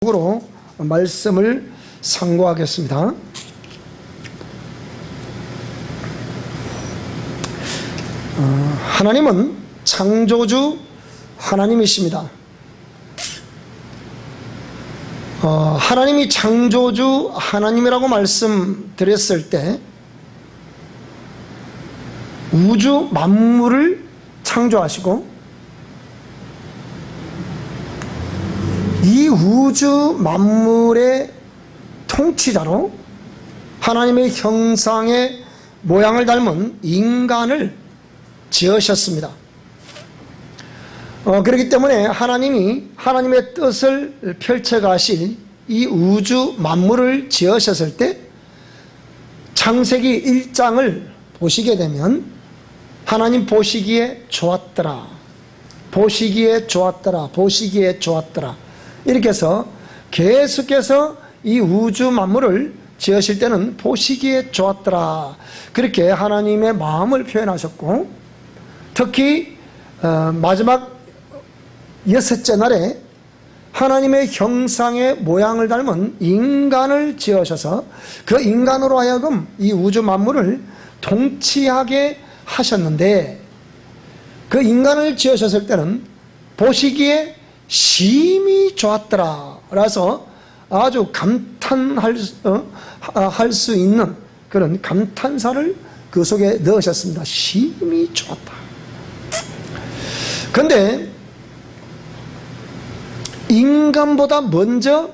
으로 말씀을 상고하겠습니다. 하나님은 창조주 하나님이십니다. 하나님이 창조주 하나님이라고 말씀드렸을 때 우주 만물을 창조하시고 이 우주 만물의 통치자로 하나님의 형상의 모양을 닮은 인간을 지으셨습니다. 그렇기 때문에 하나님이 하나님의 뜻을 펼쳐가실 이 우주 만물을 지으셨을 때 창세기 1장을 보시게 되면 하나님 보시기에 좋았더라, 보시기에 좋았더라, 보시기에 좋았더라 이렇게 해서 계속해서 이 우주 만물을 지으실 때는 보시기에 좋았더라 그렇게 하나님의 마음을 표현하셨고, 특히 마지막 6째 날에 하나님의 형상의 모양을 닮은 인간을 지으셔서 그 인간으로 하여금 이 우주 만물을 통치하게 하셨는데, 그 인간을 지으셨을 때는 보시기에 심히 좋았더라 라서 아주 감탄할 수 있는 그런 감탄사를 그 속에 넣으셨습니다. 심히 좋았다. 그런데 인간보다 먼저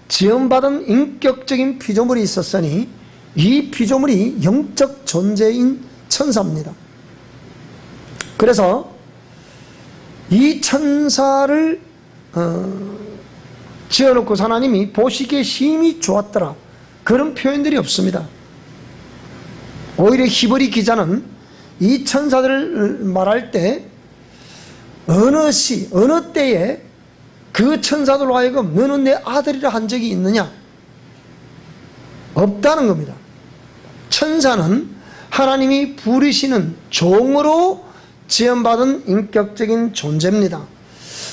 지음받은 인격적인 피조물이 있었으니 이 피조물이 영적 존재인 천사입니다. 그래서 이 천사를 지어놓고 하나님이 보시기에 심히 좋았더라 그런 표현들이 없습니다. 오히려 히브리 기자는 이 천사들을 말할 때 어느 시 어느 때에 그 천사들로 하여금 너는 내 아들이라 한 적이 있느냐? 없다는 겁니다. 천사는 하나님이 부르시는 종으로 지음받은 인격적인 존재입니다.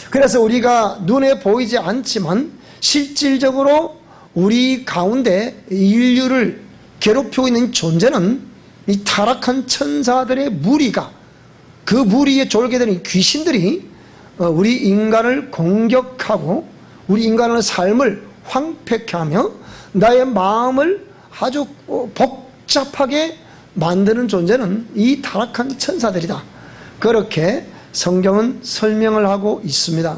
그래서 우리가 눈에 보이지 않지만 실질적으로 우리 가운데 인류를 괴롭히고 있는 존재는 이 타락한 천사들의 무리가, 그 무리에 졸게 되는 귀신들이 우리 인간을 공격하고 우리 인간의 삶을 황폐케 하며 나의 마음을 아주 복잡하게 만드는 존재는 이 타락한 천사들이다. 그렇게 성경은 설명을 하고 있습니다.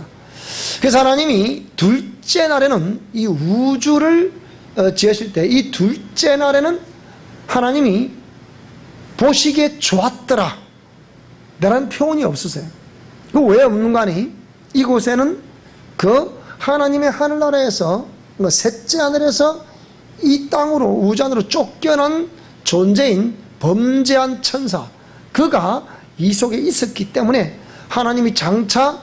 그래서 하나님이 둘째 날에는 이 우주를 지으실 때 이 둘째 날에는 하나님이 보시기에 좋았더라 라는 표현이 없으세요. 그 왜 없는 거 아니? 이곳에는 그 하나님의 하늘나라에서 셋째 하늘에서 이 땅으로 우주 안으로 쫓겨난 존재인 범죄한 천사, 그가 이 속에 있었기 때문에 하나님이 장차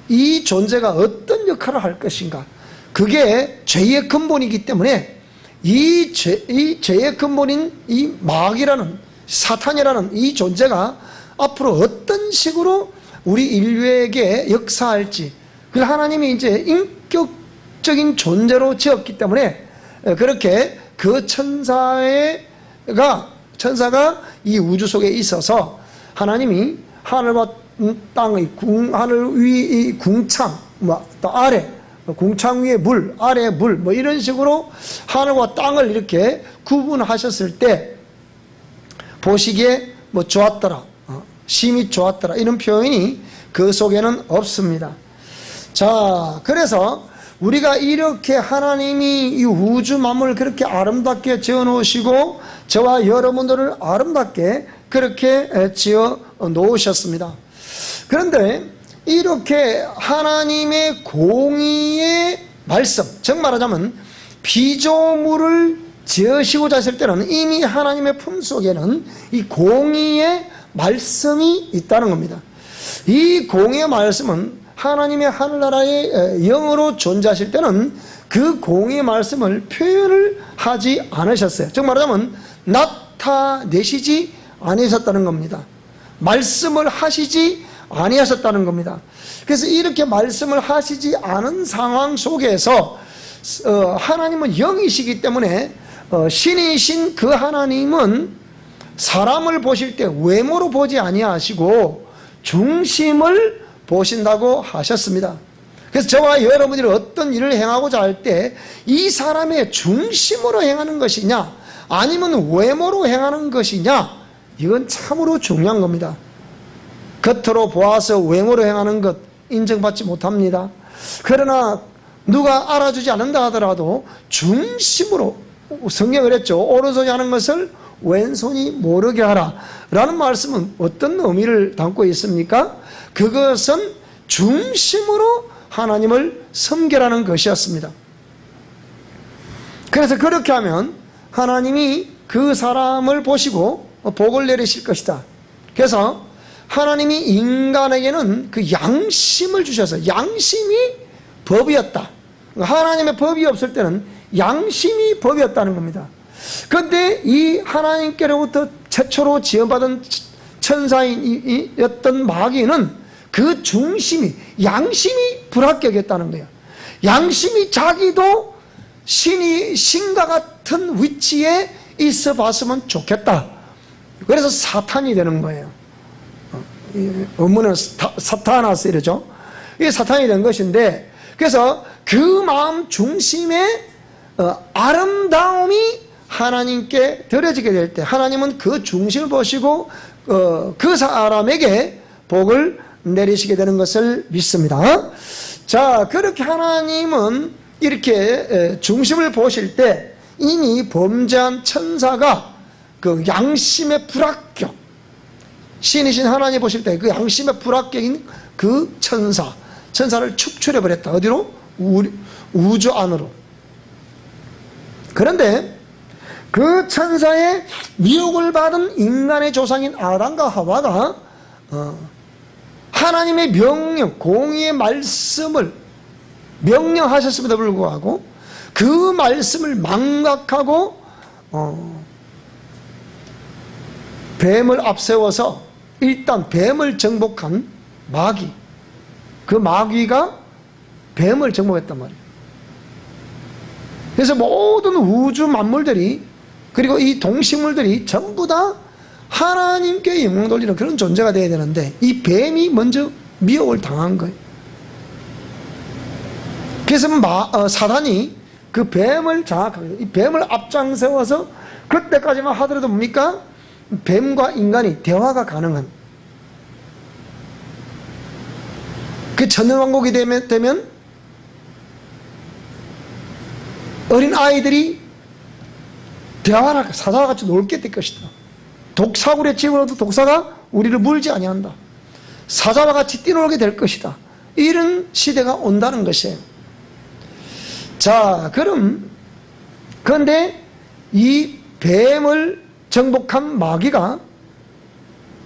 이 존재가 어떤 역할을 할 것인가, 그게 죄의 근본이기 때문에 이 죄의 근본인 이 마귀라는 사탄이라는 이 존재가 앞으로 어떤 식으로 우리 인류에게 역사할지, 그 하나님이 이제 인격적인 존재로 지었기 때문에 그렇게 그 천사가 이 우주 속에 있어서 하나님이 하늘과 땅의 하늘 위 궁창, 또 아래 궁창 위에 물, 아래 물, 뭐 이런 식으로 하늘과 땅을 이렇게 구분하셨을 때 보시기에 뭐 좋았더라, 심히 좋았더라 이런 표현이 그 속에는 없습니다. 자, 그래서 우리가 이렇게 하나님이 이 우주 만물을 그렇게 아름답게 지어 놓으시고 저와 여러분들을 아름답게 그렇게 지어 놓으셨습니다. 그런데 이렇게 하나님의 공의의 말씀, 즉 말하자면 피조물을 지으시고자 했을 때는 이미 하나님의 품속에는 이 공의의 말씀이 있다는 겁니다. 이 공의의 말씀은 하나님의 하늘나라의 영으로 존재하실 때는 그 공의의 말씀을 표현을 하지 않으셨어요. 즉 말하자면 나타내시지 않으셨다는 겁니다. 말씀을 하시지 아니하셨다는 겁니다. 그래서 이렇게 말씀을 하시지 않은 상황 속에서 하나님은 영이시기 때문에 신이신 그 하나님은 사람을 보실 때 외모로 보지 아니하시고 중심을 보신다고 하셨습니다. 그래서 저와 여러분들이 어떤 일을 행하고자 할 때 이 사람의 중심으로 행하는 것이냐 아니면 외모로 행하는 것이냐, 이건 참으로 중요한 겁니다. 겉으로 보아서 외모로 행하는 것 인정받지 못합니다. 그러나 누가 알아주지 않는다 하더라도 중심으로, 성경을 했죠. 오른손이 하는 것을 왼손이 모르게 하라 라는 말씀은 어떤 의미를 담고 있습니까? 그것은 중심으로 하나님을 섬기라는 것이었습니다. 그래서 그렇게 하면 하나님이 그 사람을 보시고 복을 내리실 것이다. 그래서 하나님이 인간에게는 그 양심을 주셔서, 양심이 법이었다. 하나님의 법이 없을 때는 양심이 법이었다는 겁니다. 그런데 이 하나님께로부터 최초로 지원받은 천사인이었던 마귀는 그 중심이, 양심이 불합격했다는 거예요. 양심이 자기도 신과 같은 위치에 있어 봤으면 좋겠다. 그래서 사탄이 되는 거예요. 원문은 사타나스 이러죠. 이게 사탄이 된 것인데, 그래서 그 마음 중심의 아름다움이 하나님께 드려지게 될 때 하나님은 그 중심을 보시고 그 사람에게 복을 내리시게 되는 것을 믿습니다. 자, 그렇게 하나님은 이렇게 중심을 보실 때 이미 범죄한 천사가 그 양심의 불합격, 신이신 하나님 보실 때 그 양심의 불합격인 그 천사를 축출해 버렸다. 어디로? 우주 안으로. 그런데 그 천사의 미혹을 받은 인간의 조상인 아담과 하와가 하나님의 명령, 공의의 말씀을 명령하셨음에도 불구하고 그 말씀을 망각하고 뱀을 앞세워서 일단 뱀을 정복한 마귀, 그 마귀가 뱀을 정복했단 말이에요. 그래서 모든 우주 만물들이, 그리고 이 동식물들이 전부 다 하나님께 영광 돌리는 그런 존재가 되어야 되는데 이 뱀이 먼저 미혹을 당한 거예요. 그래서 사단이 그 뱀을 장악하고, 이 뱀을 앞장세워서 그때까지만 하더라도 뭡니까? 뱀과 인간이 대화가 가능한, 그 천년왕국이 되면 어린 아이들이 대화를 사자와 같이 놀게 될 것이다. 독사굴에 집어넣어도 독사가 우리를 물지 아니한다. 사자와 같이 뛰놀게 될 것이다. 이런 시대가 온다는 것이에요. 자, 그런데 이 뱀을 정복한 마귀가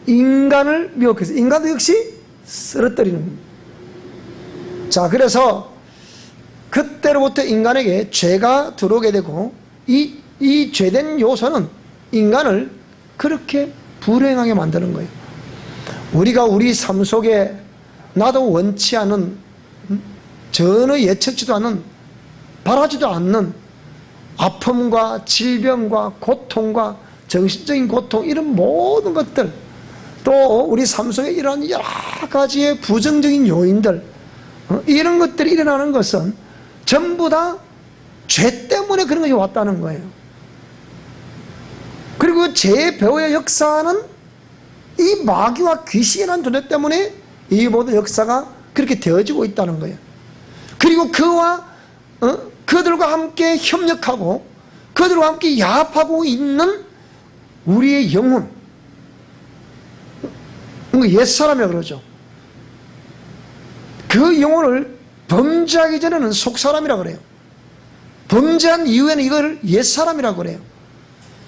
인간을 미혹해서 인간도 역시 쓰러뜨리는 겁니다. 자, 그래서 그때로부터 인간에게 죄가 들어오게 되고 이 죄된 요소는 인간을 그렇게 불행하게 만드는 거예요. 우리가 우리 삶 속에 나도 원치 않은, 전혀 예측지도 않은, 바라지도 않는 아픔과 질병과 고통과 정신적인 고통, 이런 모든 것들, 또 우리 삶 속에 이런 여러 가지의 부정적인 요인들, 이런 것들이 일어나는 것은 전부 다 죄 때문에 그런 것이 왔다는 거예요. 그리고 죄의 배후의 역사는 이 마귀와 귀신이라는 존재 때문에 이 모든 역사가 그렇게 되어지고 있다는 거예요. 그리고 그들과 함께 협력하고 그들과 함께 야합하고 있는 우리의 영혼, 옛사람이라고 그러죠. 그 영혼을 범죄하기 전에는 속사람이라고 그래요. 범죄한 이후에는 이걸 옛사람이라고 그래요.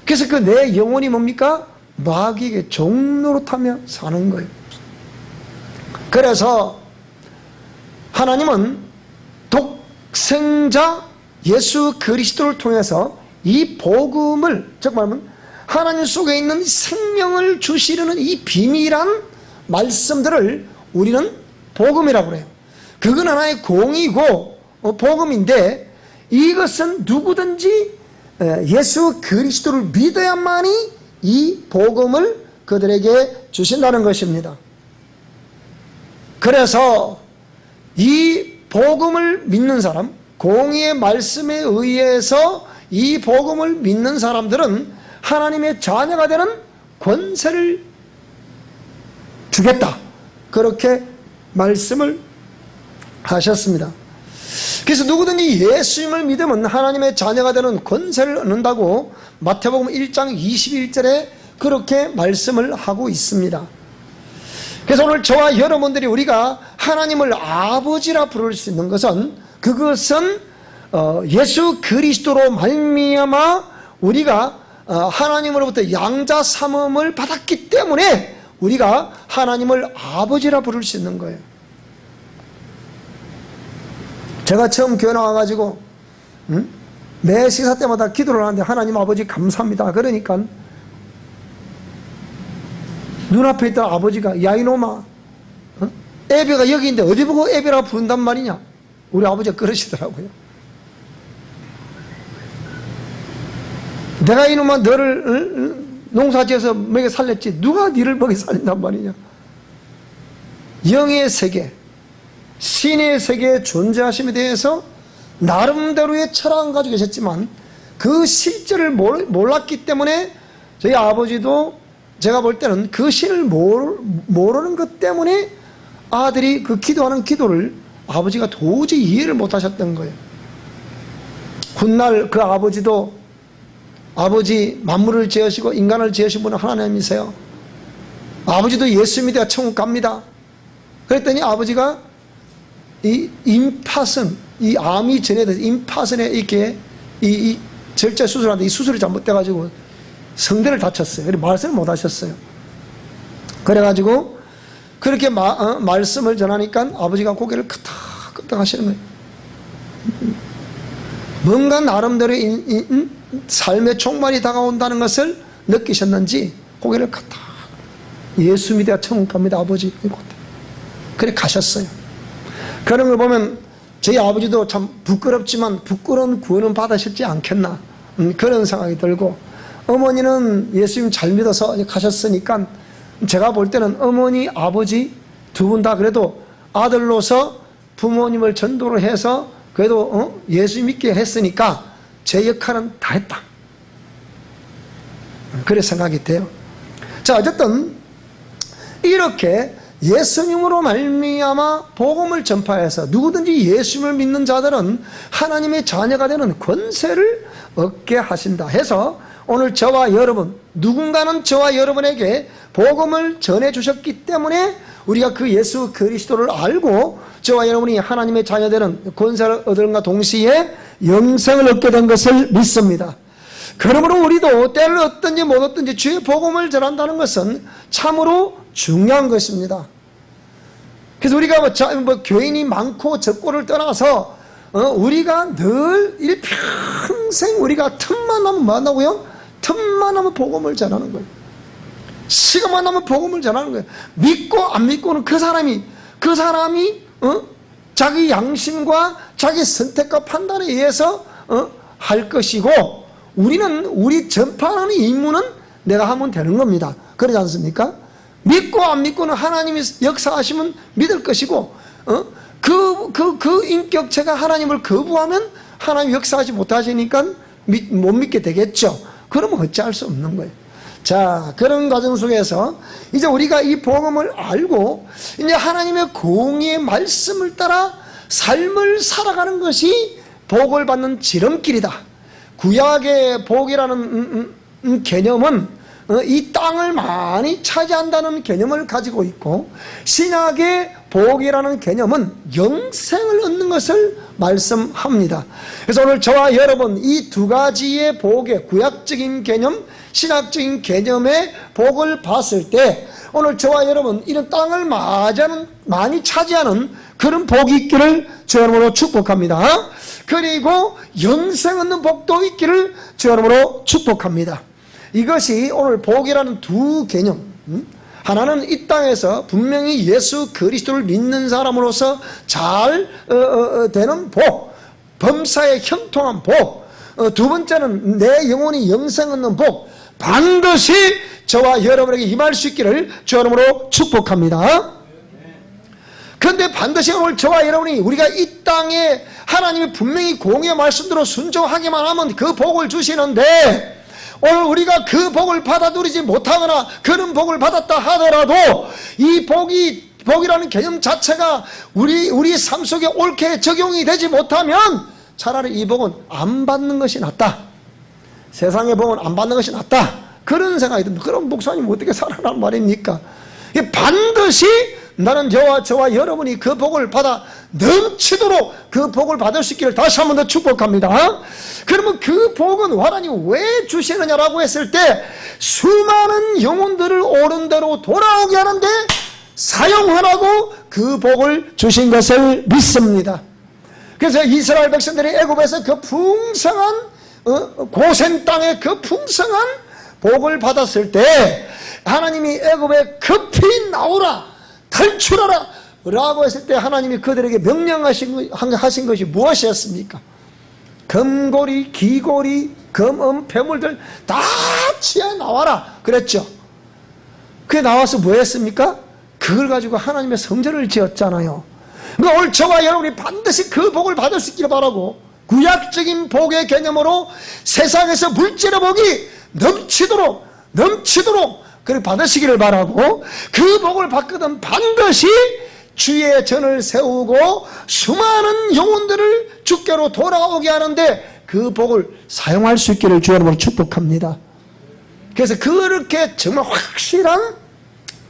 그래서 그 내 영혼이 뭡니까? 마귀에게 종노릇하며 사는 거예요. 그래서 하나님은 독생자 예수 그리스도를 통해서 이 복음을, 즉 말하면 하나님 속에 있는 생명을 주시려는 이 비밀한 말씀들을 우리는 복음이라고 그래요. 그건 하나의 공이고 복음인데, 이것은 누구든지 예수 그리스도를 믿어야만이 이 복음을 그들에게 주신다는 것입니다. 그래서 이 복음을 믿는 사람, 공의의 말씀에 의해서 이 복음을 믿는 사람들은 하나님의 자녀가 되는 권세를 주겠다, 그렇게 말씀을 하셨습니다. 그래서 누구든지 예수님을 믿으면 하나님의 자녀가 되는 권세를 얻는다고 마태복음 1장 21절에 그렇게 말씀을 하고 있습니다. 그래서 오늘 저와 여러분들이 우리가 하나님을 아버지라 부를 수 있는 것은, 그것은 예수 그리스도로 말미암아 우리가 하나님으로부터 양자 삼음을 받았기 때문에 우리가 하나님을 아버지라 부를 수 있는 거예요. 제가 처음 교회 나와가지고 매 식사 때마다 기도를 하는데, 하나님 아버지 감사합니다. 그러니까 눈앞에 있던 아버지가, 야 이놈아, 애비가 여기 있는데 어디 보고 애비라 부른단 말이냐, 우리 아버지가 그러시더라고요. 내가 이놈아 너를 농사지어서 먹여 살렸지 누가 니를 먹여 살린단 말이냐. 영의 세계, 신의 세계에 존재하심에 대해서 나름대로의 철학을 가지고 계셨지만 그 실제를 몰랐기 때문에 저희 아버지도 제가 볼 때는 그 신을 모르는 것 때문에 아들이 그 기도하는 기도를 아버지가 도저히 이해를 못하셨던 거예요. 훗날 그 아버지도, 아버지 만물을 지으시고 인간을 지으신 분은 하나님이세요. 아버지도 예수 믿어야 천국 갑니다. 그랬더니 아버지가 이 임파선, 이 암이 전해져서 임파선에 이렇게 이 절제 수술하는데 이 수술이 잘못돼가지고 성대를 다쳤어요. 그래서 말씀을 못 하셨어요. 그래가지고 그렇게 말씀을 전하니까 아버지가 고개를 끄덕끄덕 하시는 거예요. 뭔가 나름대로 삶의 종말이 다가온다는 것을 느끼셨는지 고개를 끄덕, 예수 믿어야 천국 갑니다 아버지. 그래 가셨어요. 그런 걸 보면 저희 아버지도 참 부끄럽지만 부끄러운 구원은 받으셨지 않겠나, 그런 생각이 들고, 어머니는 예수님 잘 믿어서 가셨으니까 제가 볼 때는 어머니 아버지 두 분 다 그래도 아들로서 부모님을 전도를 해서 그래도 예수 믿게 했으니까 제 역할은 다 했다, 그래 생각이 돼요. 자, 어쨌든 이렇게 예수님으로 말미암아 복음을 전파해서 누구든지 예수님을 믿는 자들은 하나님의 자녀가 되는 권세를 얻게 하신다 해서, 오늘 저와 여러분, 누군가는 저와 여러분에게 복음을 전해주셨기 때문에 우리가 그 예수 그리스도를 알고 저와 여러분이 하나님의 자녀 되는 권세를 얻음과 동시에 영생을 얻게 된 것을 믿습니다. 그러므로 우리도 때를 얻든지 못 얻든지 주의 복음을 전한다는 것은 참으로 중요한 것입니다. 그래서 우리가 뭐 교인이 많고 적고를 떠나서 우리가 늘 일평생 우리가 틈만 나면 뭐 한다고요? 틈만 나면 복음을 전하는 거예요. 시간만 나면 복음을 전하는 거예요. 믿고 안 믿고는 그 사람이 자기 양심과 자기 선택과 판단에 의해서 할 것이고, 우리는 우리 전파하는 임무는 내가 하면 되는 겁니다. 그러지 않습니까? 믿고 안 믿고는 하나님이 역사하시면 믿을 것이고, 그 인격체가 하나님을 거부하면 하나님 역사하지 못하시니까 못 믿게 되겠죠. 그러면 어찌할 수 없는 거예요. 자, 그런 과정 속에서 이제 우리가 이 복음을 알고 이제 하나님의 공의의 말씀을 따라 삶을 살아가는 것이 복을 받는 지름길이다. 구약의 복이라는 개념은 이 땅을 많이 차지한다는 개념을 가지고 있고, 신약의 복이라는 개념은 영생을 얻는 것을 말씀합니다. 그래서 오늘 저와 여러분 이 두 가지의 복의 구약적인 개념, 신학적인 개념의 복을 봤을 때 오늘 저와 여러분 이런 땅을 많이 차지하는 그런 복이 있기를 주 여러분으로 축복합니다. 그리고 영생 얻는 복도 있기를 주 여러분으로 축복합니다. 이것이 오늘 복이라는 두 개념, 하나는 이 땅에서 분명히 예수 그리스도를 믿는 사람으로서 잘 되는 복, 범사에 형통한 복, 두 번째는 내 영혼이 영생 얻는 복, 반드시 저와 여러분에게 임할 수 있기를 주 이름으로 축복합니다. 그런데 반드시 오늘 저와 여러분이 우리가 이 땅에 하나님이 분명히 공의 말씀대로 순종하기만 하면 그 복을 주시는데, 오늘 우리가 그 복을 받아 누리지 못하거나 그런 복을 받았다 하더라도 이 복이라는 개념 자체가 우리 삶 속에 옳게 적용이 되지 못하면 차라리 이 복은 안 받는 것이 낫다, 세상의 복은 안 받는 것이 낫다, 그런 생각이 듭니다. 그럼 목사님 어떻게 살아란 말입니까? 반드시 나는 저와 여러분이 그 복을 받아 넘치도록 그 복을 받을 수 있기를 다시 한 번 더 축복합니다. 그러면 그 복은 하나님 왜 주시느냐라고 했을 때, 수많은 영혼들을 옳은 대로 돌아오게 하는데 사용하라고 그 복을 주신 것을 믿습니다. 그래서 이스라엘 백성들이 애굽에서 그 풍성한 고센 땅의 그 풍성한 복을 받았을 때, 하나님이 애굽에 급히 나오라, 탈출하라 라고 했을 때 하나님이 그들에게 명령하신 것이 무엇이었습니까? 금고리, 귀고리, 금은, 폐물들 다 취해 나와라 그랬죠. 그게 나와서 뭐 했습니까? 그걸 가지고 하나님의 성전을 지었잖아요. 그러니까 오늘 저와 여러분이 반드시 그 복을 받을 수 있기를 바라고, 구약적인 복의 개념으로 세상에서 물질의 복이 넘치도록 그렇게 받으시기를 바라고, 그 복을 받거든 반드시 주의 전을 세우고 수많은 영혼들을 주께로 돌아오게 하는데 그 복을 사용할 수 있기를 주 여러분을 축복합니다. 그래서 그렇게 정말 확실한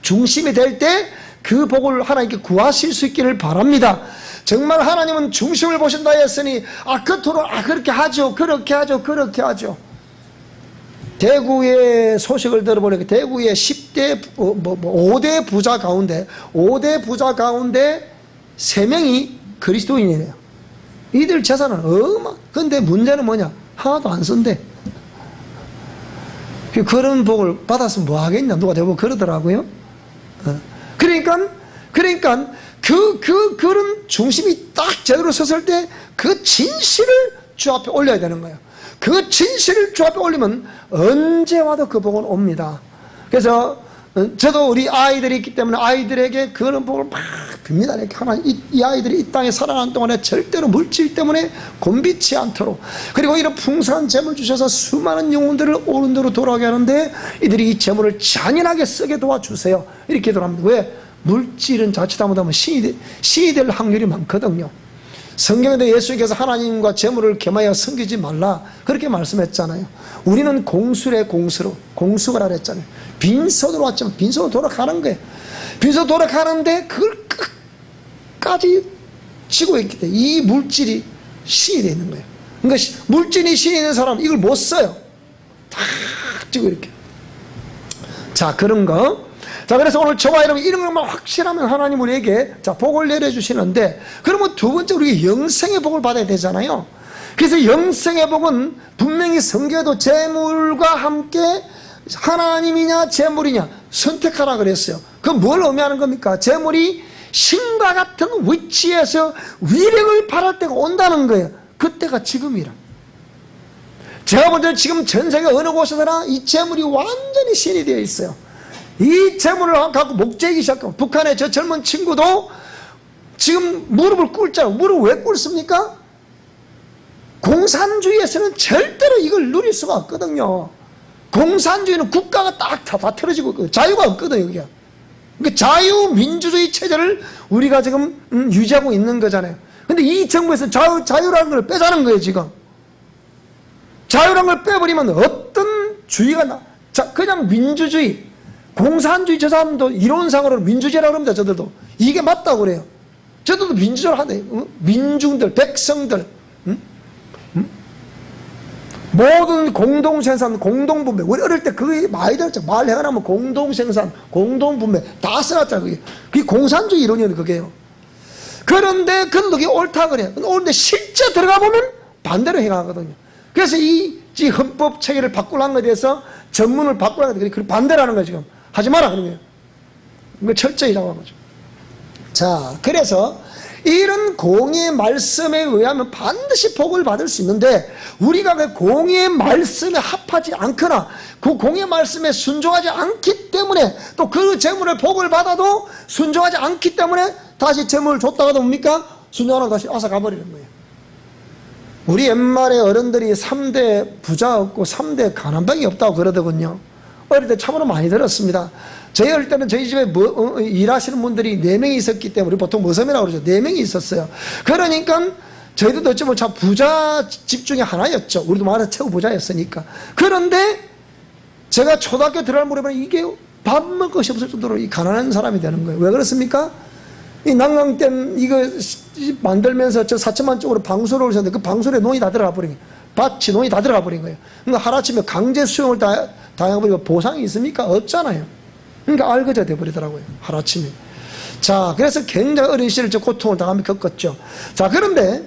중심이 될 때 그 복을 하나님께 구하실 수 있기를 바랍니다. 정말 하나님은 중심을 보신다 했으니 겉으로 그렇게 하죠, 그렇게 하죠. 대구의 소식을 들어보니까 대구의 10대, 5대 부자 가운데 3명이 그리스도인이래요. 이들 재산은 근데 문제는 뭐냐? 하나도 안 쓴대. 그런 복을 받았으면 뭐 하겠냐? 누가 대부분 그러더라고요. 그러니까 그런 중심이 딱 제대로 섰을 때 그 진실을 주 앞에 올려야 되는 거예요. 그 진실을 주 앞에 올리면 언제 와도 그 복은 옵니다. 그래서 저도 우리 아이들이 있기 때문에 아이들에게 그런 복을 막 빕니다. 이렇게 하나님, 이 아이들이 이 땅에 살아가는 동안에 절대로 물질 때문에 곤비치 않도록, 그리고 이런 풍성한 재물 주셔서 수많은 영혼들을 옳은 대로 돌아가게 하는데 이들이 이 재물을 잔인하게 쓰게 도와주세요. 이렇게 기도합니다. 왜? 물질은 자칫 잘못하면 신이 될 확률이 많거든요. 성경에도 예수님께서 하나님과 재물을 겸하여 섬기지 말라 그렇게 말씀했잖아요. 우리는 공수가 그랬잖아요. 빈손으로 왔지만 빈손으로 돌아가는 거예요. 빈손으로 돌아가는데 그걸 끝까지 쥐고 있기 때문에 이 물질이 신이 되는 거예요. 그러니까 물질이 신이 있는 사람은 이걸 못 써요. 다 쥐고 이렇게. 자, 그런 거. 자, 그래서 오늘 저와 여러분 이런 것만 확실하면 하나님 우리에게 복을 내려주시는데, 그러면 두 번째 우리가 영생의 복을 받아야 되잖아요. 그래서 영생의 복은 분명히 성경에도 재물과 함께 하나님이냐 재물이냐 선택하라 그랬어요. 그건 뭘 의미하는 겁니까? 재물이 신과 같은 위치에서 위력을 발할 때가 온다는 거예요. 그때가 지금이라. 제가 볼 때는 지금 전 세계 어느 곳에서나 이 재물이 완전히 신이 되어 있어요. 이 재물을 갖고 목재기 시작하고, 북한의 저 젊은 친구도 지금 무릎을 꿇잖아요. 무릎을 왜 꿇습니까? 공산주의에서는 절대로 이걸 누릴 수가 없거든요. 공산주의는 국가가 딱 다 틀어지고 자유가 없거든요. 그게. 그러니까 자유민주주의 체제를 우리가 지금 유지하고 있는 거잖아요. 근데 이 정부에서 자유라는 걸 빼자는 거예요. 지금 자유라는 걸 빼버리면 어떤 주의가 그냥 민주주의, 공산주의, 저 사람도 이론상으로 민주주의라고 합니다. 저들도 이게 맞다고 그래요. 저들도 민주주의를 하네. 민중들, 백성들, 모든 공동생산, 공동분배. 우리 어릴 때 그게 많이 들었죠. 말 해가나면 공동생산, 공동분배 다 써놨잖아요. 그게 공산주의 이론이에요. 그게요. 그런데 그들도 그게 옳다 그래요. 그런데 실제 들어가 보면 반대로 행하거든요. 그래서 이 헌법 체계를 바꾸라는 것에 대해서 전문을 바꾸라는 거예요. 반대라는 거예요. 지금 하지 마라 그런 거예요. 이거 철저히 잡아보죠. 자, 그래서 이런 공의의 말씀에 의하면 반드시 복을 받을 수 있는데, 우리가 그 공의의 말씀에 합하지 않거나 그 공의의 말씀에 순종하지 않기 때문에, 또 그 재물을 복을 받아도 순종하지 않기 때문에 다시 재물을 줬다가도 뭡니까? 순종하고 다시 앗아 가버리는 거예요. 우리 옛말에 어른들이 3대 부자 없고 3대 가난방이 없다고 그러더군요. 어릴 때 참으로 많이 들었습니다. 저희 어릴 때는 저희 집에 일하시는 분들이 4명이 있었기 때문에, 우리 보통 머섬이라고 그러죠. 4명이 있었어요. 그러니까 저희도 어찌 보면 참 부자 집 중에 하나였죠. 우리도 말해서 최고 부자였으니까. 그런데 제가 초등학교 들어갈 무렵에 이게 밥 먹을 것이 없을 정도로 이 가난한 사람이 되는 거예요. 왜 그렇습니까? 이 난강댐 이거 만들면서 저 사천만 쪽으로 방수를 오셨는데 그 방수에 논이 다 들어가 버린 거예요. 밭이 논이 다 들어가 버린 거예요. 그러니까 하루아침에 강제 수용을 다 해버리고 보상이 있습니까? 없잖아요. 그러니까 알거져 돼버리더라고요. 하루아침에. 자, 그래서 굉장히 어린 시절 저 고통을 당하며 겪었죠. 자, 그런데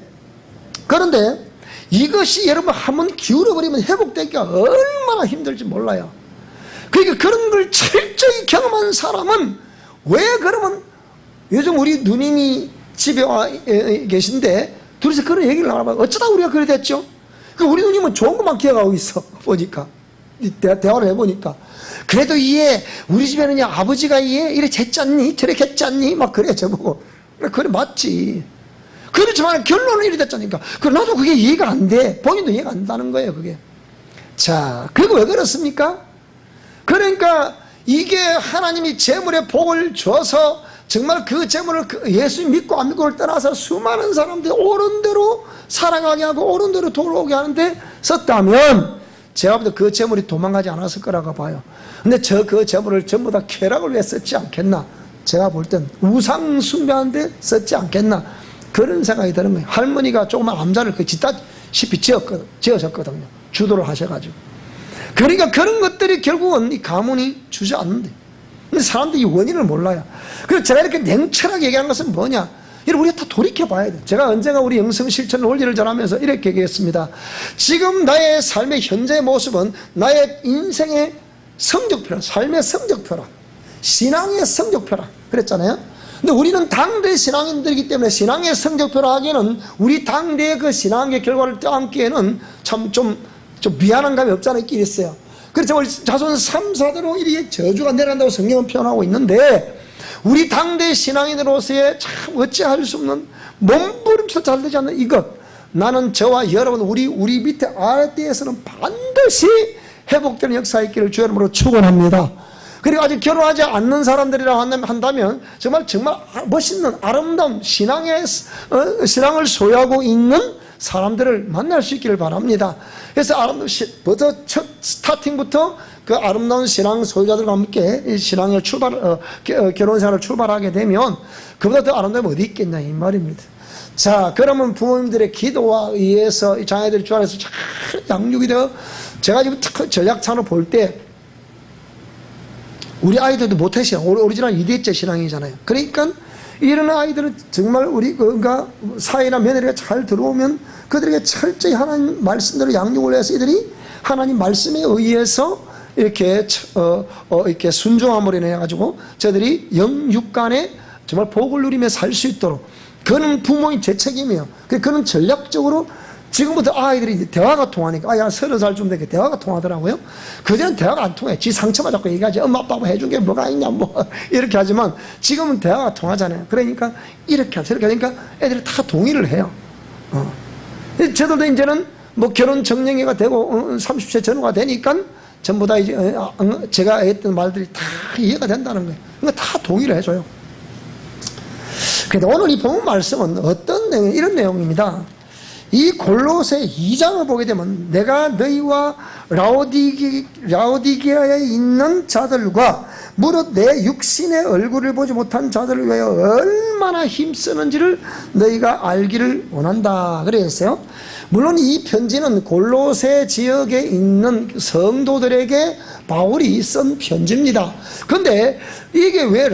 이것이 여러분 한번 기울어버리면 회복되기가 얼마나 힘들지 몰라요. 그러니까 그런 걸 철저히 경험한 사람은, 왜 그러면 요즘 우리 누님이 집에 와 계신데 둘이서 그런 얘기를 나눠봐요. 어쩌다 우리가 그래 됐죠? 우리 누님은 좋은 것만 기억하고 있어. 보니까 대화를 해보니까. 그래도 이해 우리 집에는 아버지가 이래 쟀잖니 저렇게 했잖니 막 그래 저보고. 그래 맞지. 그렇지만 결론은 이래 됐자니까. 나도 그게 이해가 안 돼. 본인도 이해가 안 된다는 거예요 그게. 자, 그리고 왜 그렇습니까? 그러니까 이게 하나님이 재물의 복을 줘서 정말 그 재물을 예수 믿고 안 믿고를 떠나서 수많은 사람들이 옳은 대로 살아가게 하고 옳은 대로 돌아오게 하는데 썼다면, 제가 볼 때 그 재물이 도망가지 않았을 거라고 봐요. 근데 그 재물을 전부 다 쾌락을 위해 썼지 않겠나? 제가 볼 땐 우상 숭배하는데 썼지 않겠나? 그런 생각이 드는 거예요. 할머니가 조그만 암자를 짓다시피 지어졌거든요. 주도를 하셔가지고. 그러니까 그런 것들이 결국은 이 가문이 주저앉는데, 근데 사람들이 이 원인을 몰라요. 그래서 제가 이렇게 냉철하게 얘기하는 것은 뭐냐? 이걸 우리가 다 돌이켜봐야 돼요. 제가 언젠가 우리 영성실천 원리를 전하면서 이렇게 얘기했습니다. 지금 나의 삶의 현재 모습은 나의 인생의 성적표라, 삶의 성적표라, 신앙의 성적표라 그랬잖아요. 근데 우리는 당대 신앙인들이기 때문에 신앙의 성적표라 하기에는, 우리 당대의 그 신앙의 결과를 떠안기에는 참 좀 미안한 감이 없지 않아 있긴 있어요. 그래서 우리 자손 3, 4대로 이렇게 저주가 내려간다고 성경은 표현하고 있는데, 우리 당대 신앙인으로서의 참 어찌할 수 없는 몸부림쳐 잘 되지 않는 이것, 나는 저와 여러분 우리 밑에 아래에서는 반드시 회복되는 역사 있기를 주 이름으로 축원합니다. 그리고 아직 결혼하지 않는 사람들이라고 한다면 정말 멋있는 아름다운 신앙을 소유하고 있는 사람들을 만날 수 있기를 바랍니다. 그래서 벌써 첫 스타팅부터 그 아름다운 신앙 소유자들과 함께 신앙의 결혼 생활을 출발하게 되면 그보다 더 아름다움이 어디 있겠냐 이 말입니다. 자, 그러면 부모님들의 기도와 의해서 이 자녀들이 주 안에서 잘 양육이 되어, 제가 지금 전략상을 볼 때 우리 아이들도 모태신앙, 오리지널 2대째 신앙이잖아요. 그러니까 이런 아이들은 정말 우리가 사회나 며느리가 잘 들어오면 그들에게 철저히 하나님 말씀대로 양육을 해서 이들이 하나님 말씀에 의해서 이렇게 순종함으로 인해 가지고 저들이 영육간에 정말 복을 누리며 살 수 있도록, 그는 부모인 제 책임이에요. 그는 전략적으로 지금부터 아이들이 대화가 통하니까, 야 30살쯤 되게 대화가 통하더라고요. 그전엔 대화가 안 통해. 지 상처만 자꾸 얘기하지. 엄마 아빠가 해준 게 뭐가 있냐 뭐 이렇게 하지만 지금은 대화가 통하잖아요. 그러니까 이렇게 하죠. 이렇게 하니까 애들이 다 동의를 해요. 저들도 이제는 뭐 결혼 정년기가 되고 30세 전후가 되니까 전부 다 이제 제가 했던 말들이 다 이해가 된다는 거예요. 그러니까 다 동의를 해줘요. 그런데 오늘 이 본문 말씀은 어떤 내용, 이런 내용입니다. 이 골로새 2장을 보게 되면, 내가 너희와 라오디게아에 있는 자들과 무릇 내 육신의 얼굴을 보지 못한 자들을 위하여 얼마나 힘쓰는지를 너희가 알기를 원한다 그랬어요. 물론 이 편지는 골로새 지역에 있는 성도들에게 바울이 쓴 편지입니다. 그런데 이게 왜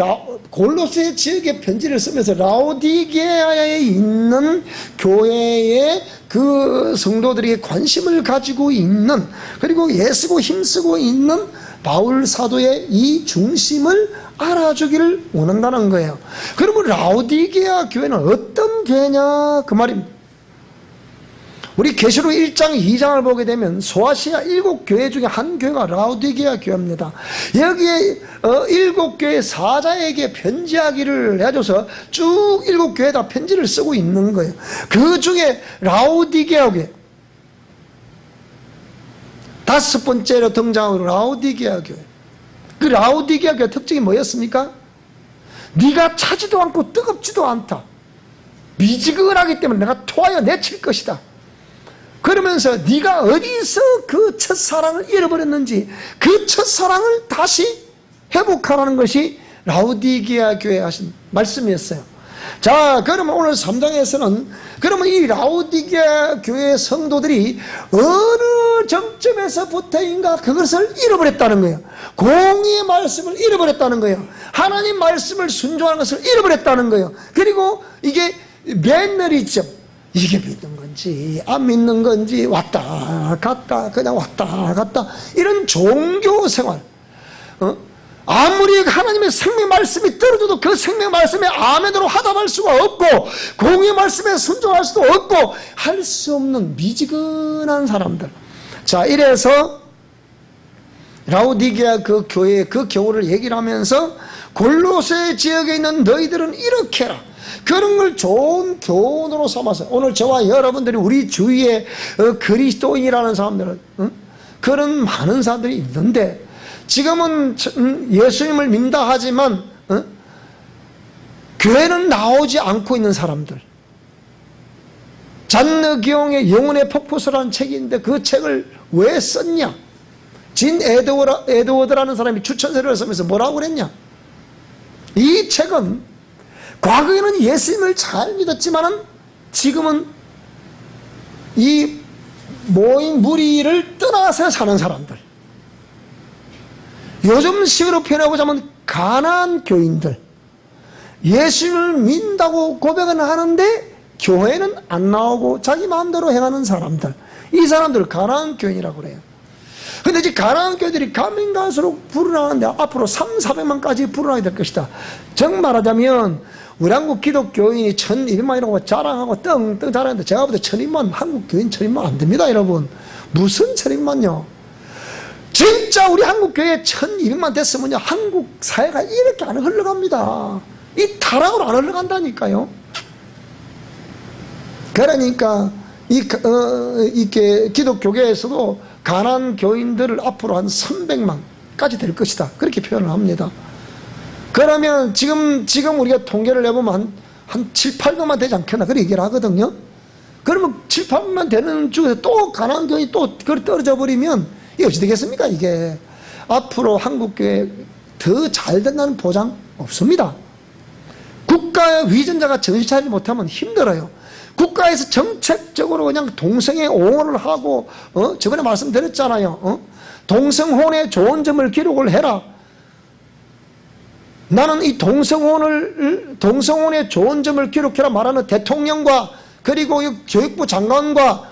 골로새 지역의 편지를 쓰면서 라오디게아에 있는 교회의 그 성도들에게 관심을 가지고 있는, 그리고 애쓰고 힘쓰고 있는 바울 사도의 이 중심을 알아주기를 원한다는 거예요. 그러면 라오디게아 교회는 어떤 교회냐 그 말입니다. 우리 계시록 1장 2장을 보게 되면 소아시아 7교회 중에 한 교회가 라오디게아 교회입니다. 여기에 7교회 사자에게 편지하기를 해줘서 쭉 7교회에다 편지를 쓰고 있는 거예요. 그 중에 라오디게아 교회 5번째로 등장하는 라오디게아 교회. 그 라오디게아 교회 특징이 뭐였습니까? 네가 차지도 않고 뜨겁지도 않다. 미지근하기 때문에 내가 토하여 내칠 것이다. 그러면서 네가 어디서 그 첫사랑을 잃어버렸는지 그 첫사랑을 다시 회복하라는 것이 라오디게아 교회에 하신 말씀이었어요. 자, 그러면 오늘 3장에서는 그러면 이 라오디게아 교회 성도들이 어느 정점에서부터인가 그것을 잃어버렸다는 거예요. 공의의 말씀을 잃어버렸다는 거예요. 하나님 말씀을 순종하는 것을 잃어버렸다는 거예요. 그리고 이게 매너리즘, 이게 믿는 건지 안 믿는 건지 왔다 갔다 그냥 왔다 갔다 이런 종교 생활, 아무리 하나님의 생명 말씀이 떨어져도 그 생명 말씀에 아멘으로 하답할 수가 없고 공의 말씀에 순종할 수도 없고 할 수 없는 미지근한 사람들. 자, 이래서 라오디게아 그 교회 그 교훈을 얘기를 하면서 골로새 지역에 있는 너희들은 이렇게 해라. 그런 걸 좋은 교훈으로 삼아서 오늘 저와 여러분들이 우리 주위에 그리스도인이라는 사람들, 그런 많은 사람들이 있는데 지금은 예수님을 믿는다 하지만 교회는 나오지 않고 있는 사람들. 잔느 기용의 영혼의 폭포수라는 책이 있는데 그 책을 왜 썼냐? 진 에드워드라는 사람이 추천서를 쓰면서 뭐라고 그랬냐? 이 책은 과거에는 예수님을 잘 믿었지만은 지금은 이 모인 무리를 떠나서 사는 사람들, 요즘 식으로 표현하고자 하면 가난한 교인들, 예수님을 믿는다고 고백은 하는데 교회는 안 나오고 자기 마음대로 행하는 사람들, 이 사람들을 가난한 교인이라고 그래요. 근데 이제 가난한 교회들이 가면 갈수록 불어나는데 앞으로 300~400만까지 불어나게 될 것이다. 정말하자면 우리 한국 기독교인이 1200만이라고 자랑하고 떵떵 자랑하는데 제가 볼 때 1200만, 한국 교인 1200만 안 됩니다, 여러분. 무슨 1200만요? 진짜 우리 한국 교회 1200만 됐으면요, 한국 사회가 이렇게 안 흘러갑니다. 이 타락으로 안 흘러간다니까요. 그러니까 이렇게 기독교계에서도 가난한 교인들을 앞으로 한 300만까지 될 것이다, 그렇게 표현을 합니다. 그러면 지금 우리가 통계를 해보면 한 7~800만 되지 않겠나, 그렇게 얘기를 하거든요. 그러면 7~800만 되는 중에서 또 가난한 교인이 또 떨어져 버리면 이게 어찌 되겠습니까? 이게 앞으로 한국교회 더 잘 된다는 보장 없습니다. 국가의 위전자가 정신 차리지 못하면 힘들어요. 국가에서 정책적으로 그냥 동성애 옹호를 하고, 저번에 말씀드렸잖아요. 동성혼의 좋은 점을 기록을 해라. 나는 이 동성혼의 좋은 점을 기록해라 말하는 대통령과 그리고 교육부 장관과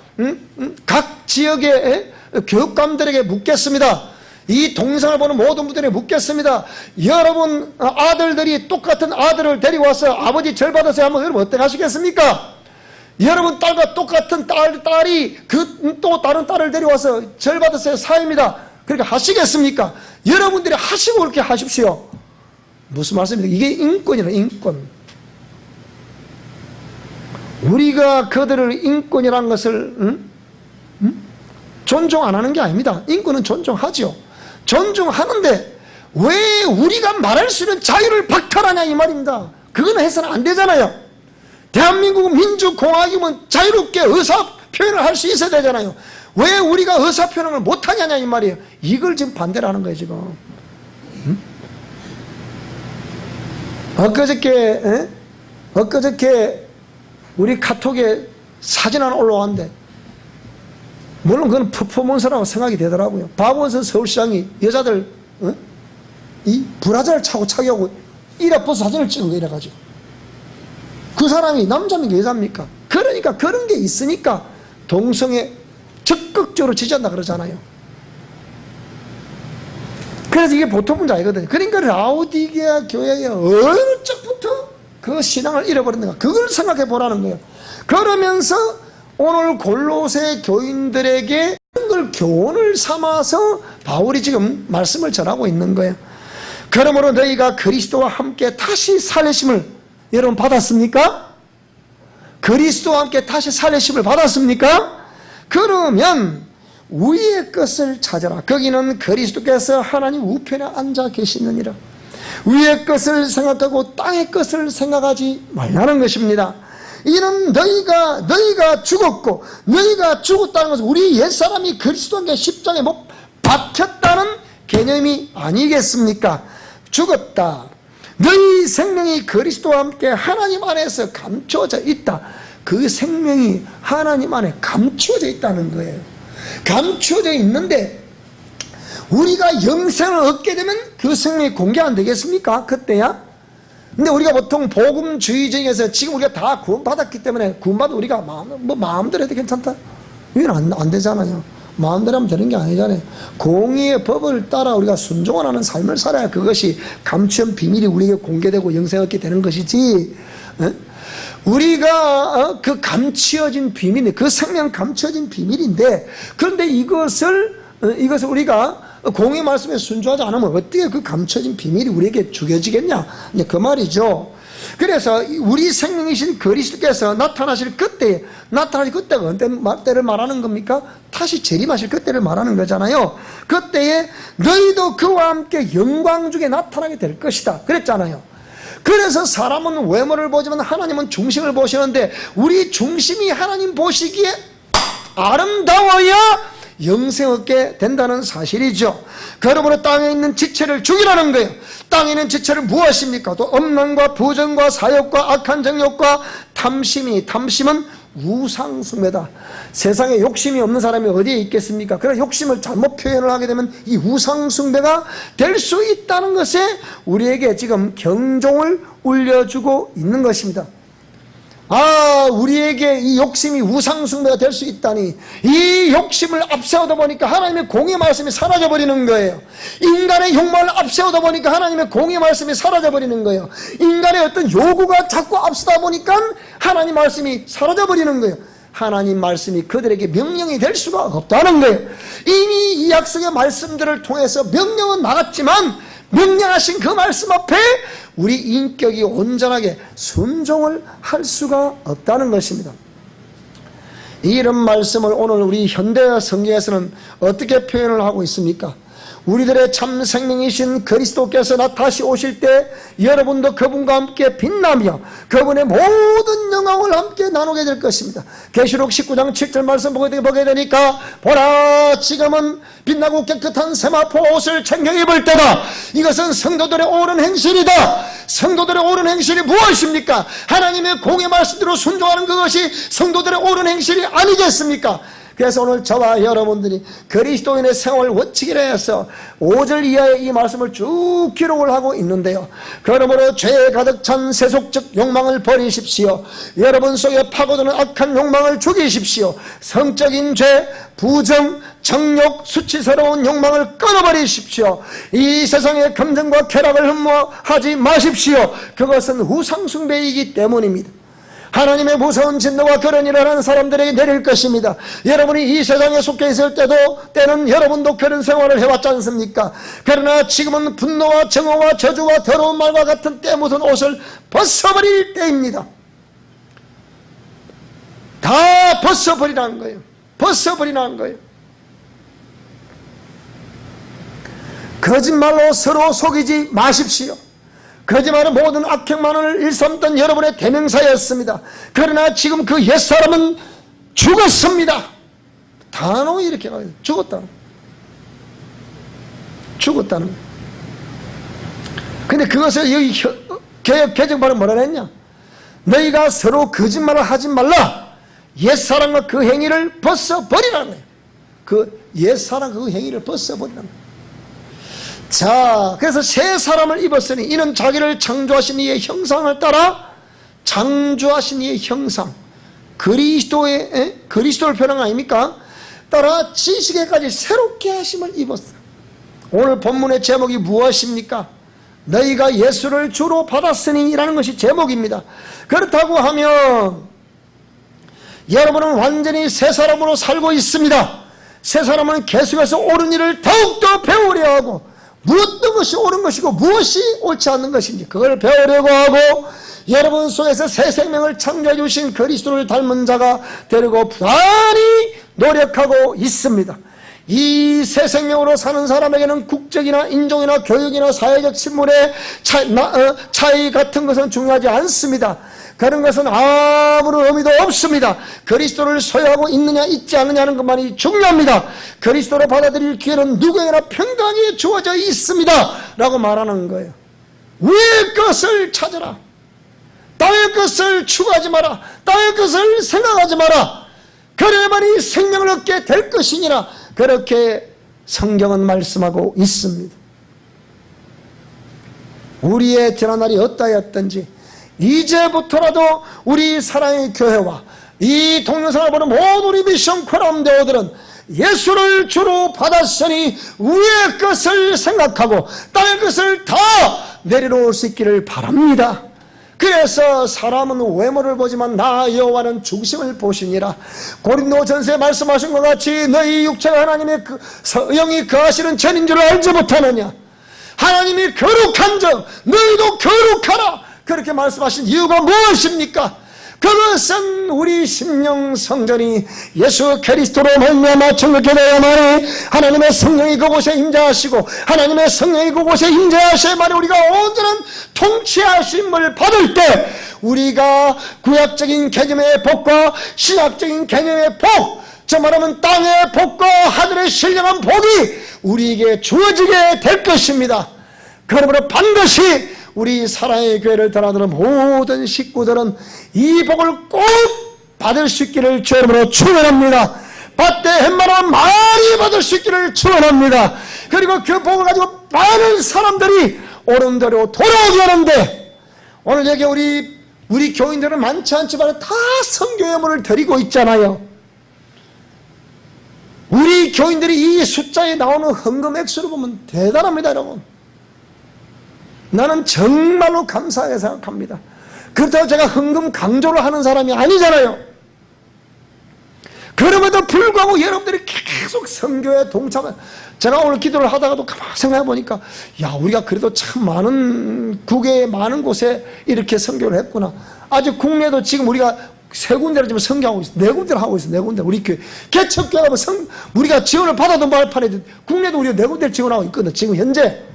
각 지역의 교육감들에게 묻겠습니다. 이 동성을 보는 모든 분들에게 묻겠습니다. 여러분 아들들이 똑같은 아들을 데리고 와서 아버지 절 받으세요 하면 여러분 어떻게 하시겠습니까? 여러분 딸과 똑같은 딸이 또 다른 딸을 데려와서 절 받으세요 사입니다. 그렇게 하시겠습니까? 여러분들이 하시고 그렇게 하십시오. 무슨 말씀입니까? 이게 인권이라, 인권. 우리가 그들을 인권이라는 것을 존중 안 하는 게 아닙니다. 인권은 존중하죠. 존중하는데 왜 우리가 말할 수 있는 자유를 박탈하냐 이 말입니다. 그건 해서는 안 되잖아요. 대한민국은 민주공화국이면 자유롭게 의사 표현을 할 수 있어야 되잖아요. 왜 우리가 의사 표현을 못하냐 이 말이에요. 이걸 지금 반대를 하는 거예요 지금. 엊그저께 우리 카톡에 사진 하나 올라왔는데, 물론 그건 퍼포먼스라고 생각이 되더라고요. 박원순 서울시장이 여자들 이 브라자를 차고 이래버서 사진을 찍은 거 이래가지고, 그 사람이 남자입니까 여자입니까? 그러니까 그런 게 있으니까 동성애 적극적으로 지지한다 그러잖아요. 그래서 이게 보통 문제 아니거든요. 그러니까 라오디게아 교회에 어느 쪽부터 그 신앙을 잃어버렸는가, 그걸 생각해 보라는 거예요. 그러면서 오늘 골로새 교인들에게 그걸 교훈을 삼아서 바울이 지금 말씀을 전하고 있는 거예요. 그러므로 너희가 그리스도와 함께 다시 살리심을 여러분 받았습니까? 그리스도와 함께 다시 살리심을 받았습니까? 그러면 위의 것을 찾아라. 거기는 그리스도께서 하나님 우편에 앉아 계시느니라. 위의 것을 생각하고 땅의 것을 생각하지 말라는 것입니다. 이는 너희가 죽었고, 너희가 죽었다는 것은 우리 옛사람이 그리스도와 함께 십자가에 못 박혔다는 개념이 아니겠습니까? 죽었다. 너희 생명이 그리스도와 함께 하나님 안에서 감추어져 있다. 그 생명이 하나님 안에 감추어져 있다는 거예요. 감추어져 있는데 우리가 영생을 얻게 되면 그 생명이 공개 안 되겠습니까? 그때야? 근데 우리가 보통 복음주의적에서 지금 우리가 다 구원받았기 때문에 구원받아 우리가 마음대로 해도 괜찮다? 이건 안 되잖아요. 마음대로 하면 되는 게 아니잖아요. 공의의 법을 따라 우리가 순종하는 삶을 살아야 그것이 감추한 비밀이 우리에게 공개되고 영생을 얻게 되는 것이지. 우리가 그 감추어진 비밀, 그 생명 감추어진 비밀인데, 그런데 이것을 우리가 공의 말씀에 순종하지 않으면 어떻게 그 감춰진 비밀이 우리에게 죽여지겠냐, 이제 그 말이죠. 그래서 우리 생명이신 그리스도께서 나타나실 그때가 어떤 때를 말하는 겁니까? 다시 재림하실 그때를 말하는 거잖아요. 그때에 너희도 그와 함께 영광 중에 나타나게 될 것이다 그랬잖아요. 그래서 사람은 외모를 보지만 하나님은 중심을 보시는데, 우리 중심이 하나님 보시기에 아름다워야 영생 얻게 된다는 사실이죠. 그러므로 땅에 있는 지체를 죽이라는 거예요. 땅에 있는 지체를 무엇입니까? 또 엄난과 부정과 사욕과 악한 정욕과 탐심은 우상숭배다. 세상에 욕심이 없는 사람이 어디에 있겠습니까? 그래서 욕심을 잘못 표현을 하게 되면 이 우상숭배가 될 수 있다는 것에 우리에게 지금 경종을 울려주고 있는 것입니다. 우리에게 이 욕심이 우상숭배가 될 수 있다니, 이 욕심을 앞세우다 보니까 하나님의 공의 말씀이 사라져버리는 거예요. 인간의 욕망을 앞세우다 보니까 하나님의 공의 말씀이 사라져버리는 거예요. 인간의 어떤 요구가 자꾸 앞서다 보니까 하나님 말씀이 사라져버리는 거예요. 하나님 말씀이 그들에게 명령이 될 수가 없다는 거예요. 이미 이 약속의 말씀들을 통해서 명령은 나갔지만 명령하신 그 말씀 앞에 우리 인격이 온전하게 순종을 할 수가 없다는 것입니다. 이런 말씀을 오늘 우리 현대 성경에서는 어떻게 표현을 하고 있습니까? 우리들의 참 생명이신 그리스도께서 다시 오실 때 여러분도 그분과 함께 빛나며 그분의 모든 영광을 함께 나누게 될 것입니다. 계시록 19장 7절 말씀 보게 되니까, 보라 지금은 빛나고 깨끗한 세마포 옷을 챙겨 입을 때다. 이것은 성도들의 옳은 행실이다. 성도들의 옳은 행실이 무엇입니까? 하나님의 공의 말씀대로 순종하는 그것이 성도들의 옳은 행실이 아니겠습니까? 그래서 오늘 저와 여러분들이 그리스도인의 생활 원칙이라 해서 5절 이하의 이 말씀을 쭉 기록을 하고 있는데요. 그러므로 죄에 가득 찬 세속적 욕망을 버리십시오. 여러분 속에 파고드는 악한 욕망을 죽이십시오. 성적인 죄, 부정, 정욕, 수치스러운 욕망을 끊어버리십시오. 이 세상의 금전과 쾌락을 흠모하지 마십시오. 그것은 우상숭배이기 때문입니다. 하나님의 무서운 진노가 그런 일을 하는 사람들에게 내릴 것입니다. 여러분이 이 세상에 속해 있을 때는 여러분도 그런 생활을 해왔지 않습니까? 그러나 지금은 분노와 정오와 저주와 더러운 말과 같은 때 묻은 옷을 벗어버릴 때입니다. 다 벗어버리라는 거예요. 벗어버리라는 거예요. 거짓말로 서로 속이지 마십시오. 거짓말은 모든 악행만을 일삼던 여러분의 대명사였습니다. 그러나 지금 그 옛사람은 죽었습니다. 단호히 이렇게 말해요. 죽었다는. 근데 그것을 여기 개혁 개정판은 뭐라 했냐? 너희가 서로 거짓말을 하지 말라. 옛사람과 그 행위를 벗어버리라는 거예요. 그 옛사람 그 행위를 벗어버리라는 거예요. 자, 그래서 새 사람을 입었으니 이는 자기를 창조하신 이의 형상을 따라, 창조하신 이의 형상, 그리스도를 표현한 거 아닙니까? 따라 지식에까지 새롭게 하심을 입었어요. 오늘 본문의 제목이 무엇입니까? 너희가 예수를 주로 받았으니 라는 것이 제목입니다. 그렇다고 하면 여러분은 완전히 새 사람으로 살고 있습니다. 새 사람은 계속해서 옳은 일을 더욱더 배우려 하고, 무엇도 것이 옳은 것이고 무엇이 옳지 않는 것인지 그걸 배우려고 하고, 여러분 속에서 새 생명을 창조해 주신 그리스도를 닮은 자가 되려고 부단히 노력하고 있습니다. 이 새 생명으로 사는 사람에게는 국적이나 인종이나 교육이나 사회적 신분의 차이 같은 것은 중요하지 않습니다. 그런 것은 아무런 의미도 없습니다. 그리스도를 소유하고 있느냐 있지 않느냐는 것만이 중요합니다. 그리스도를 받아들일 기회는 누구에게나 평등하게 주어져 있습니다 라고 말하는 거예요. 위의 것을 찾아라. 땅의 것을 추구하지 마라. 땅의 것을 생각하지 마라. 그래야만이 생명을 얻게 될 것이니라. 그렇게 성경은 말씀하고 있습니다. 우리의 지난 날이 어떠하였든지 이제부터라도 우리 사랑의 교회와 이 동영상을 보는 모든 우리 미션 코람대오들은 예수를 주로 받았으니 위의 것을 생각하고 땅의 것을 다 내려놓을 수 있기를 바랍니다. 그래서 사람은 외모를 보지만 나 여호와는 중심을 보시니라. 고린도전서에 말씀하신 것 같이 너희 육체가 하나님의 영이 거하시는 전인 줄 알지 못하느냐. 하나님이 거룩한 점 너희도 거룩하라. 그렇게 말씀하신 이유가 무엇입니까? 그것은 우리 심령 성전이 예수 그리스도로 말미암아 정결케 되어야만이 하나님의 성령이 그곳에 임재하시고 하나님의 성령이 그곳에 임재하셔야만이 우리가 온전한 통치하심을 받을 때 우리가 구약적인 개념의 복과 신약적인 개념의 복, 저 말하면 땅의 복과 하늘의 신령한 복이 우리에게 주어지게 될 것입니다. 그러므로 반드시 우리 사랑의 교회를 드나드는 모든 식구들은 이 복을 꼭 받을 수 있기를 주님으로 축원합니다. 받되 햇만한 많이 받을 수 있기를 축원합니다. 그리고 그 복을 가지고 많은 사람들이 옳은 대로 돌아오게 하는데, 오늘 여기 우리 교인들은 많지 않지만 다 선교의 문을 드리고 있잖아요. 우리 교인들이 이 숫자에 나오는 헌금 액수를 보면 대단합니다, 여러분. 나는 정말로 감사하게 생각합니다. 그렇다고 제가 헌금 강조를 하는 사람이 아니잖아요. 그럼에도 불구하고 여러분들이 계속 선교에 동참해. 제가 오늘 기도를 하다가도 가만히 생각해 보니까 야, 우리가 그래도 참 많은 국외에 많은 곳에 이렇게 선교를 했구나. 아직 국내도 지금 우리가 세 군데를 지금 선교하고 있어. 네 군데를 하고 있어. 네 군데. 우리 교회 개척교회가 우리가 지원을 받아도 말 판에 국내도 우리가 네 군데를 지원하고 있거든. 지금 현재.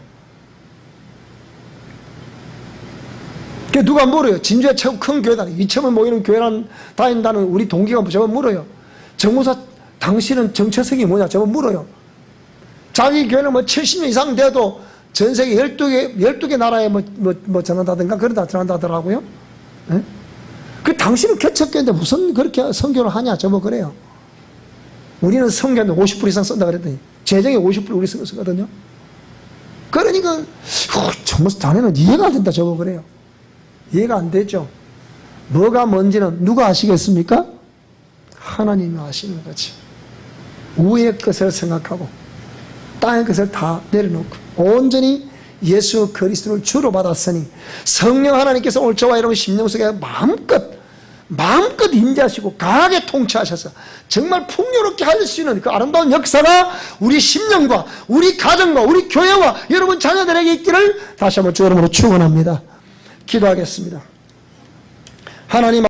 누가 물어요. 진주에 최고 큰 교회다. 2천명 모이는 교회란 다닌다는 우리 동기가 저번 물어요. 정무사 당신은 정체성이 뭐냐? 저번 물어요. 자기 교회는 뭐 70년 이상 돼도 전 세계 12개 나라에 뭐 전한다든가 그러다 전한다더라고요. 네? 그 당신은 개척교회인데 무슨 그렇게 선교를 하냐? 저번 그래요. 우리는 선교인데 50% 이상 쓴다 그랬더니 재정의 50% 우리 쓰거든요. 그러니까 정말 자네는 이해가 안 된다. 저번 그래요. 이해가 안 되죠. 뭐가 뭔지는 누가 아시겠습니까? 하나님이 아시는 거지. 위의 것을 생각하고 땅의 것을 다 내려놓고 온전히 예수 그리스도를 주로 받았으니 성령 하나님께서 오늘 저와 여러분 심령 속에 마음껏 임재하시고 강하게 통치하셔서 정말 풍요롭게 할 수 있는 그 아름다운 역사가 우리 심령과 우리 가정과 우리 교회와 여러분 자녀들에게 있기를 다시 한번 주 여러분으로 축원합니다. 기도하겠습니다. 하나님